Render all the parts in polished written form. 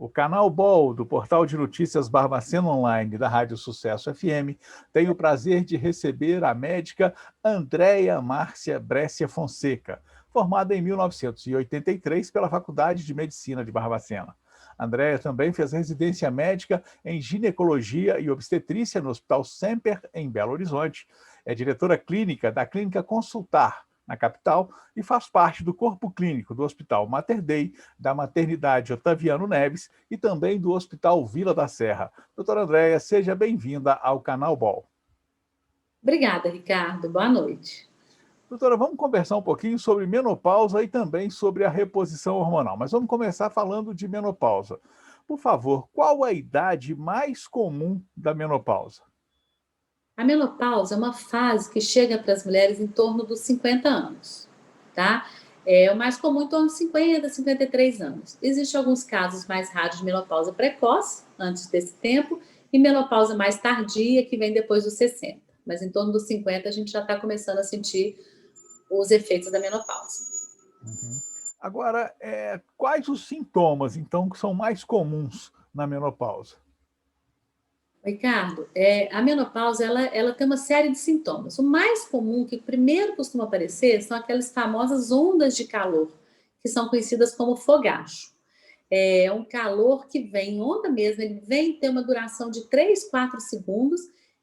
O canal BOL, do portal de notícias Barbacena Online, da Rádio Sucesso FM, tem o prazer de receber a médica Andréia Márcia Brescia Fonseca, formada em 1983 pela Faculdade de Medicina de Barbacena. Andréia também fez residência médica em ginecologia e obstetrícia no Hospital Semper, em Belo Horizonte. É diretora clínica da Clínica Consultar, na capital, e faz parte do corpo clínico do Hospital Mater Dei, da Maternidade Otaviano Neves e também do Hospital Vila da Serra. Doutora Andréia, seja bem-vinda ao canal BOL. Obrigada, Ricardo. Boa noite. Doutora, vamos conversar um pouquinho sobre menopausa e também sobre a reposição hormonal, mas vamos começar falando de menopausa. Por favor, qual a idade mais comum da menopausa? A menopausa é uma fase que chega para as mulheres em torno dos 50 anos, tá? É o mais comum em torno de 50, 53 anos. Existem alguns casos mais raros de menopausa precoce, antes desse tempo, e menopausa mais tardia, que vem depois dos 60. Mas em torno dos 50 a gente já está começando a sentir os efeitos da menopausa. Agora, quais os sintomas, então, que são mais comuns na menopausa? Ricardo, a menopausa ela tem uma série de sintomas. O mais comum, que primeiro costuma aparecer, são aquelas famosas ondas de calor, que são conhecidas como fogacho. É um calor que vem, onda mesmo, ele vem ter uma duração de 3, 4 segundos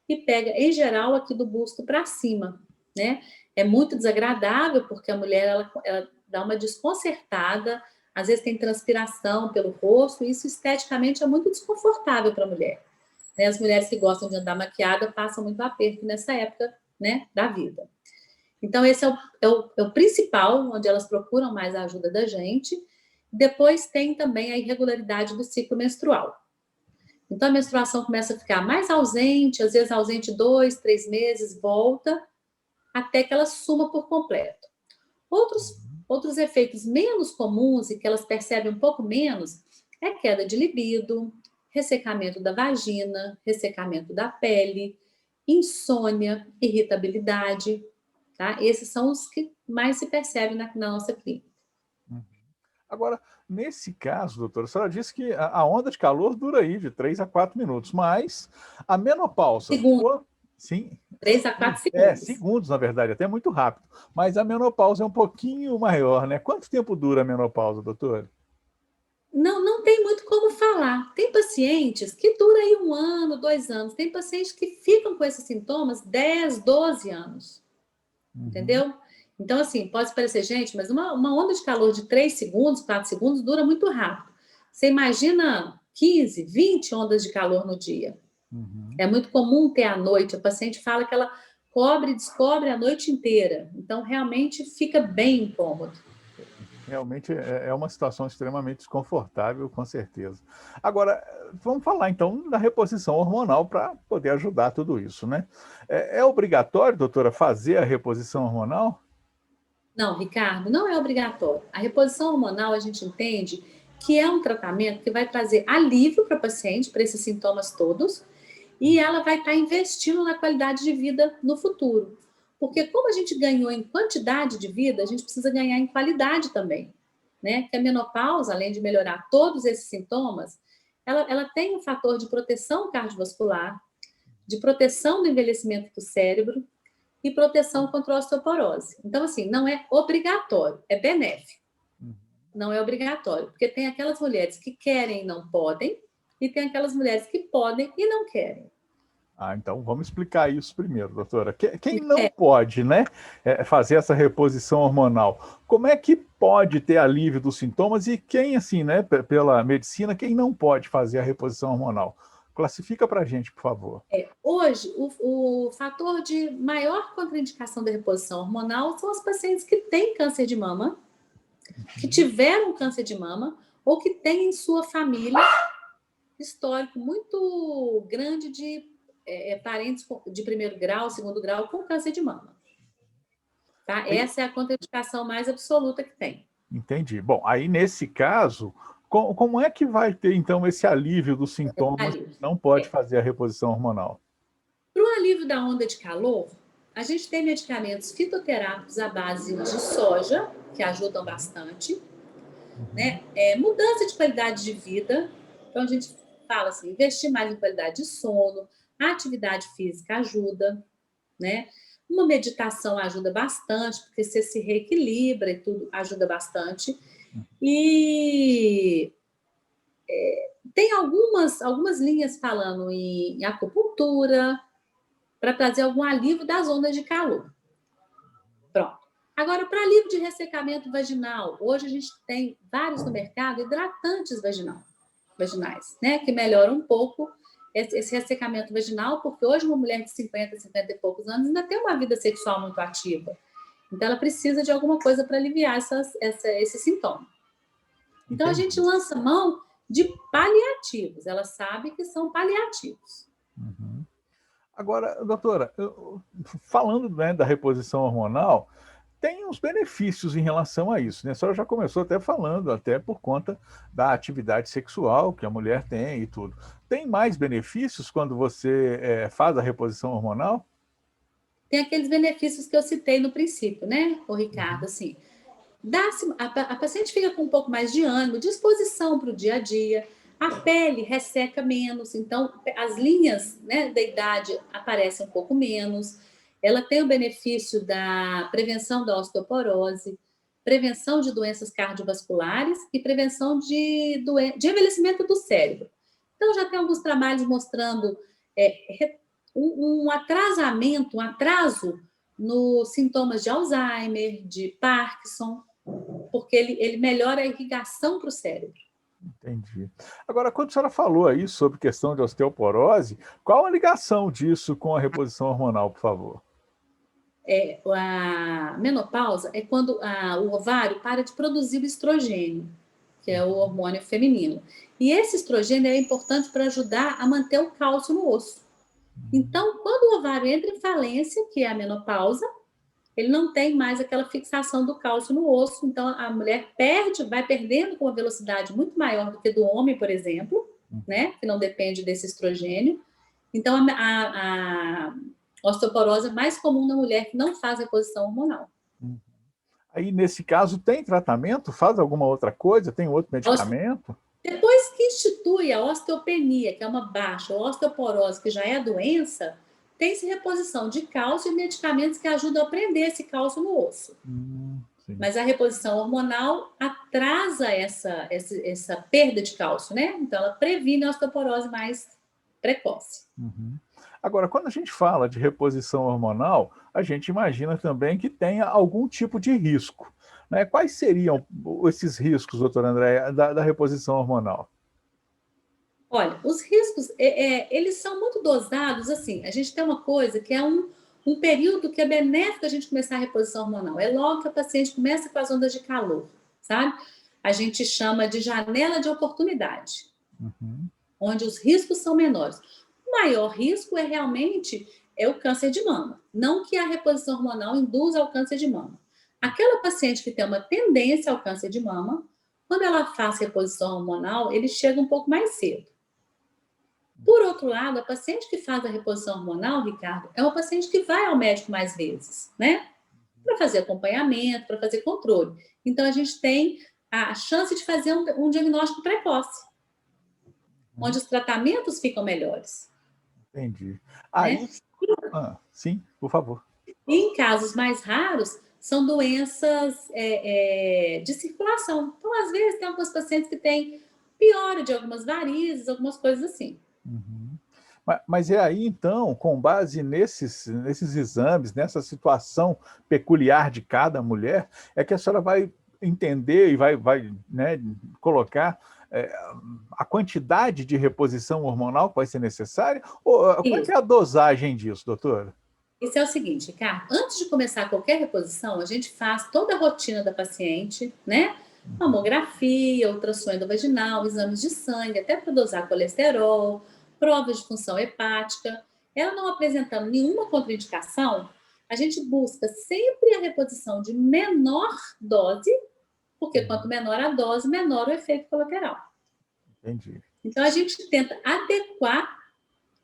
e pega, em geral, aqui do busto para cima, né? É muito desagradável, porque a mulher ela dá uma desconcertada, às vezes tem transpiração pelo rosto, e isso esteticamente é muito desconfortável para a mulher. Né? As mulheres que gostam de andar maquiada passam muito aperto nessa época, né, da vida. Então, esse é o principal, onde elas procuram mais a ajuda da gente. Depois tem também a irregularidade do ciclo menstrual. Então, a menstruação começa a ficar mais ausente, às vezes ausente 2, 3 meses, volta, até que ela suma por completo. Outros efeitos menos comuns e que elas percebem um pouco menos é queda de libido, ressecamento da vagina, ressecamento da pele, insônia, irritabilidade, tá? Esses são os que mais se percebem na nossa clínica. Agora, nesse caso, doutora, a senhora disse que a onda de calor dura aí de 3 a 4 minutos, mas a menopausa... Segundo, Sim, 3 a 4 segundos. Segundos, na verdade, até muito rápido. Mas a menopausa é um pouquinho maior, né? Quanto tempo dura a menopausa, doutora? Não tem muito como falar. Tem pacientes que duram aí 1 ano, 2 anos. Tem pacientes que ficam com esses sintomas 10, 12 anos. Entendeu? Então, assim, pode parecer, gente, mas uma onda de calor de 3 segundos, 4 segundos, dura muito rápido. Você imagina 15, 20 ondas de calor no dia. É muito comum ter à noite. A paciente fala que ela cobre e descobre a noite inteira. Então, realmente fica bem incômodo. Realmente é uma situação extremamente desconfortável, com certeza. Agora, vamos falar então da reposição hormonal para poder ajudar tudo isso, né? É obrigatório, doutora, fazer a reposição hormonal? Não, Ricardo, não é obrigatório. A reposição hormonal, a gente entende que é um tratamento que vai trazer alívio para a paciente, para esses sintomas todos, e ela vai estar investindo na qualidade de vida no futuro. Porque como a gente ganhou em quantidade de vida, a gente precisa ganhar em qualidade também, né? Que a menopausa, além de melhorar todos esses sintomas, ela tem um fator de proteção cardiovascular, de proteção do envelhecimento do cérebro e proteção contra a osteoporose. Então, assim, não é obrigatório, é benéfico. Não é obrigatório, porque tem aquelas mulheres que querem e não podem, e tem aquelas mulheres que podem e não querem. Então vamos explicar isso primeiro, doutora. Quem não pode, né, fazer essa reposição hormonal, como é que pode ter alívio dos sintomas e quem, assim, né, pela medicina, quem não pode fazer a reposição hormonal? Classifica para a gente, por favor. Hoje, o fator de maior contraindicação da reposição hormonal são as pacientes que têm câncer de mama, que tiveram câncer de mama, ou que têm em sua família histórico muito grande de parentes de primeiro grau, segundo grau, com câncer de mama. Tá? Essa é a contraindicação mais absoluta que tem. Entendi. Bom, aí nesse caso, como é que vai ter, então, esse alívio dos sintomas que não pode fazer a reposição hormonal? Para o alívio da onda de calor, a gente tem medicamentos fitoterápicos à base de soja, que ajudam bastante, né? Mudança de qualidade de vida, Então, a gente fala assim, investir mais em qualidade de sono, a atividade física ajuda, né? Uma meditação ajuda bastante, porque você se reequilibra e tudo ajuda bastante. E tem algumas linhas falando em acupuntura, para trazer algum alívio das ondas de calor. Pronto. Agora, para alívio de ressecamento vaginal, hoje a gente tem vários no mercado hidratantes vaginais, né? Que melhoram um pouco esse ressecamento vaginal, porque hoje uma mulher de 50 e poucos anos ainda tem uma vida sexual muito ativa. Então, ela precisa de alguma coisa para aliviar esse sintoma. Então, a gente lança mão de paliativos. Ela sabe que são paliativos. Uhum. Agora, doutora, falando, né, da reposição hormonal, tem uns benefícios em relação a isso, né? A senhora já começou até falando, até por conta da atividade sexual que a mulher tem e tudo. Tem mais benefícios quando você faz a reposição hormonal? Tem aqueles benefícios que eu citei no princípio, né, o Ricardo? Assim, a paciente fica com um pouco mais de ânimo, disposição para o dia a dia, a pele resseca menos, então as linhas, né, da idade aparecem um pouco menos. Ela tem o benefício da prevenção da osteoporose, prevenção de doenças cardiovasculares e prevenção de envelhecimento do cérebro. Então, já tem alguns trabalhos mostrando um atrasamento, um atraso nos sintomas de Alzheimer, de Parkinson, porque ele melhora a irrigação para o cérebro. Entendi. Agora, quando a senhora falou aí sobre questão de osteoporose, qual a ligação disso com a reposição hormonal, por favor? A menopausa é quando o ovário para de produzir o estrogênio, que é o hormônio feminino. E esse estrogênio é importante para ajudar a manter o cálcio no osso. Então, quando o ovário entra em falência, que é a menopausa, ele não tem mais aquela fixação do cálcio no osso, então a mulher vai perdendo com uma velocidade muito maior do que do homem, por exemplo, né, que não depende desse estrogênio. Então a osteoporose é mais comum na mulher que não faz reposição hormonal. Aí, nesse caso, tem tratamento? Faz alguma outra coisa? Tem outro medicamento? Depois que institui a osteopenia, que é uma baixa, ou osteoporose, que já é a doença, tem-se reposição de cálcio e medicamentos que ajudam a prender esse cálcio no osso. Mas a reposição hormonal atrasa essa perda de cálcio, né? Então, ela previne a osteoporose mais precoce. Agora, quando a gente fala de reposição hormonal, a gente imagina também que tenha algum tipo de risco, né? Quais seriam esses riscos, doutora Andréia, da reposição hormonal? Olha, os riscos, eles são muito dosados, assim, a gente tem uma coisa que é um período que é benéfico a gente começar a reposição hormonal. É logo que a paciente começa com as ondas de calor, sabe? A gente chama de janela de oportunidade, onde os riscos são menores. O maior risco realmente o câncer de mama. Não que a reposição hormonal induza ao câncer de mama. Aquela paciente que tem uma tendência ao câncer de mama, quando ela faz reposição hormonal, ele chega um pouco mais cedo. Por outro lado, a paciente que faz a reposição hormonal, Ricardo, é uma paciente que vai ao médico mais vezes, né? Para fazer acompanhamento, para fazer controle. Então, a gente tem a chance de fazer um diagnóstico precoce, onde os tratamentos ficam melhores. Entendi. Né? Sim, por favor. E em casos mais raros, são doenças de circulação. Então, às vezes, tem alguns pacientes que têm piora de algumas varizes, algumas coisas assim. Mas é aí, então, com base nesses exames, nessa situação peculiar de cada mulher, é que a senhora vai entender e vai né, colocar a quantidade de reposição hormonal que vai ser necessária? Ou qual é que é a dosagem disso, doutora? Isso é o seguinte, Ricardo, antes de começar qualquer reposição, a gente faz toda a rotina da paciente, né? Mamografia, ultrassom endovaginal, exames de sangue, até para dosar colesterol, provas de função hepática. Ela não apresentando nenhuma contraindicação, a gente busca sempre a reposição de menor dose, porque quanto menor a dose, menor o efeito colateral. Entendi. Então, a gente tenta adequar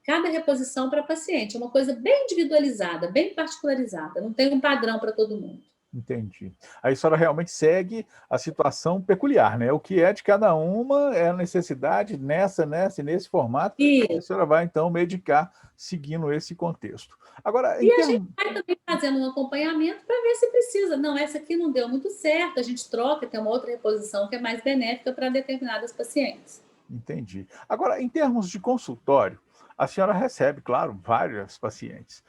cada reposição para paciente. É uma coisa bem individualizada, bem particularizada. Não tem um padrão para todo mundo. Entendi. Aí a senhora realmente segue a situação peculiar, né? O que é de cada uma é a necessidade nessa e nesse formato, e a E, senhora vai então medicar seguindo esse contexto. Agora, em e a gente termos vai também fazendo um acompanhamento para ver se precisa. Não, essa aqui não deu muito certo, a gente troca, tem uma outra reposição que é mais benéfica para determinadas pacientes. Entendi. Agora, em termos de consultório, a senhora recebe, claro, várias pacientes.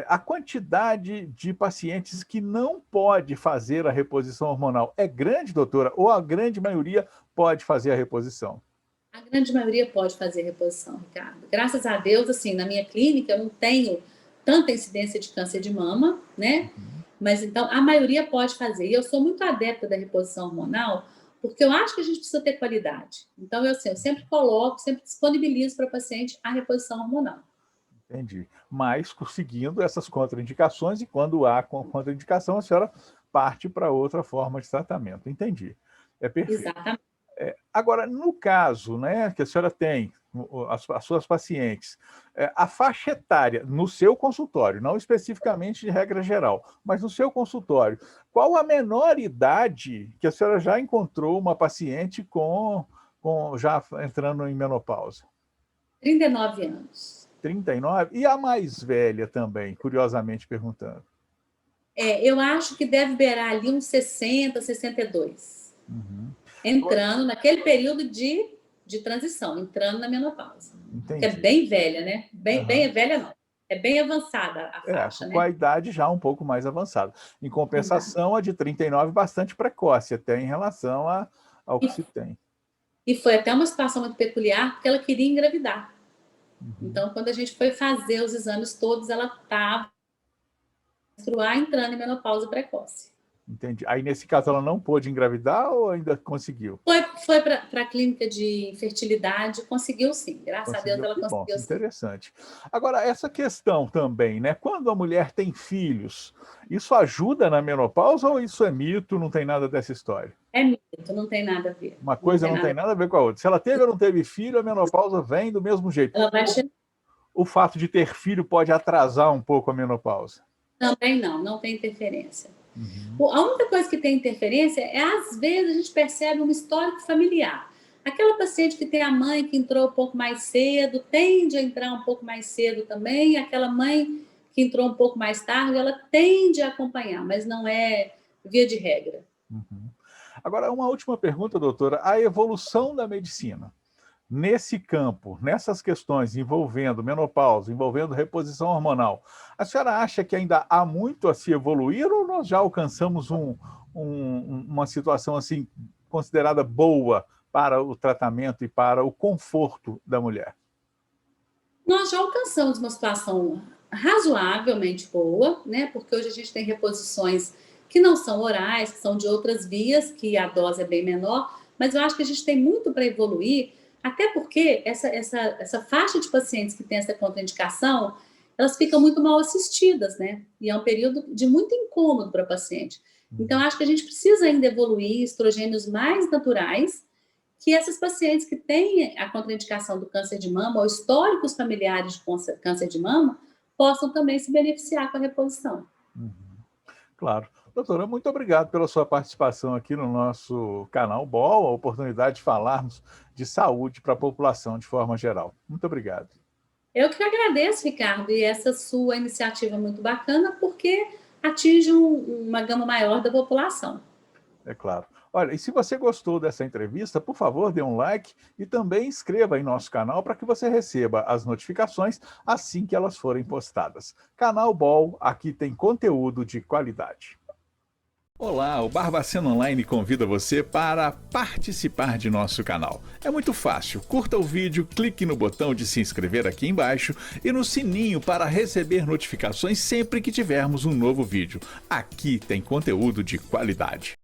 A quantidade de pacientes que não pode fazer a reposição hormonal é grande, doutora? Ou a grande maioria pode fazer a reposição? A grande maioria pode fazer reposição, Ricardo. Graças a Deus, assim, na minha clínica eu não tenho tanta incidência de câncer de mama, né? Uhum. Mas então a maioria pode fazer. E eu sou muito adepta da reposição hormonal, porque eu acho que a gente precisa ter qualidade. Então, eu, assim, eu sempre coloco, sempre disponibilizo para o paciente a reposição hormonal. Entendi. Mas conseguindo essas contraindicações, e quando há contraindicação, a senhora parte para outra forma de tratamento. Entendi. É perfeito. Exatamente. Agora, no caso, né, que a senhora tem as suas pacientes, a faixa etária no seu consultório, não especificamente de regra geral, mas no seu consultório, qual a menor idade que a senhora já encontrou uma paciente com já entrando em menopausa? 39 anos. 39? E a mais velha também, curiosamente perguntando. Eu acho que deve beirar ali uns 60, 62. Uhum. Entrando naquele período de transição, entrando na menopausa. Que é Entendi. bem velha, né? Bem Aham. velha não. É bem avançada a faixa, Com né? a idade já um pouco mais avançada. Em Exato. compensação, a de 39 bastante precoce, até em relação ao E, que se tem. e foi até uma situação muito peculiar, porque ela queria engravidar. Uhum. Então, quando a gente foi fazer os exames todos, ela estava entrando em menopausa precoce. Entendi. Aí, nesse caso, ela não pôde engravidar ou ainda conseguiu? Foi para a clínica de fertilidade, conseguiu sim. Graças a Deus Conseguiu, ela que bom, conseguiu sim. interessante. Agora, essa questão também, né? Quando a mulher tem filhos, isso ajuda na menopausa ou isso é mito, não tem nada dessa história? É mito, não tem nada a ver. Uma Não coisa tem não tem nada. nada a ver com a outra. Se ela teve ou não teve filho, a menopausa vem do mesmo jeito. Ela vai O fato de ter filho pode atrasar um pouco a menopausa. também não tem interferência. Uhum. A única coisa que tem interferência é, às vezes, a gente percebe um histórico familiar. Aquela paciente que tem a mãe que entrou um pouco mais cedo, tende a entrar um pouco mais cedo também, aquela mãe que entrou um pouco mais tarde, ela tende a acompanhar, mas não é via de regra. Uhum. Agora, uma última pergunta, doutora. A evolução da medicina nesse campo, nessas questões envolvendo menopausa, envolvendo reposição hormonal, a senhora acha que ainda há muito a se evoluir ou nós já alcançamos uma situação assim considerada boa para o tratamento e para o conforto da mulher? Nós já alcançamos uma situação razoavelmente boa, né? Porque hoje a gente tem reposições que não são orais, que são de outras vias, que a dose é bem menor, mas eu acho que a gente tem muito para evoluir, até porque essa faixa de pacientes que tem essa contraindicação, elas ficam muito mal assistidas, né? E é um período de muito incômodo para a paciente. Então, acho que a gente precisa ainda evoluir estrogênios mais naturais, que essas pacientes que têm a contraindicação do câncer de mama ou históricos familiares de câncer de mama possam também se beneficiar com a reposição. Uhum. Claro. Doutora, muito obrigado pela sua participação aqui no nosso canal BOL, a oportunidade de falarmos de saúde para a população de forma geral. Muito obrigado. Eu que agradeço, Ricardo, e essa sua iniciativa é muito bacana, porque atinge uma gama maior da população. É claro. Olha, e se você gostou dessa entrevista, por favor, dê um like e também inscreva em nosso canal para que você receba as notificações assim que elas forem postadas. Canal BOL, aqui tem conteúdo de qualidade. Olá, o Barbacena Online convida você para participar de nosso canal. É muito fácil, curta o vídeo, clique no botão de se inscrever aqui embaixo e no sininho para receber notificações sempre que tivermos um novo vídeo. Aqui tem conteúdo de qualidade.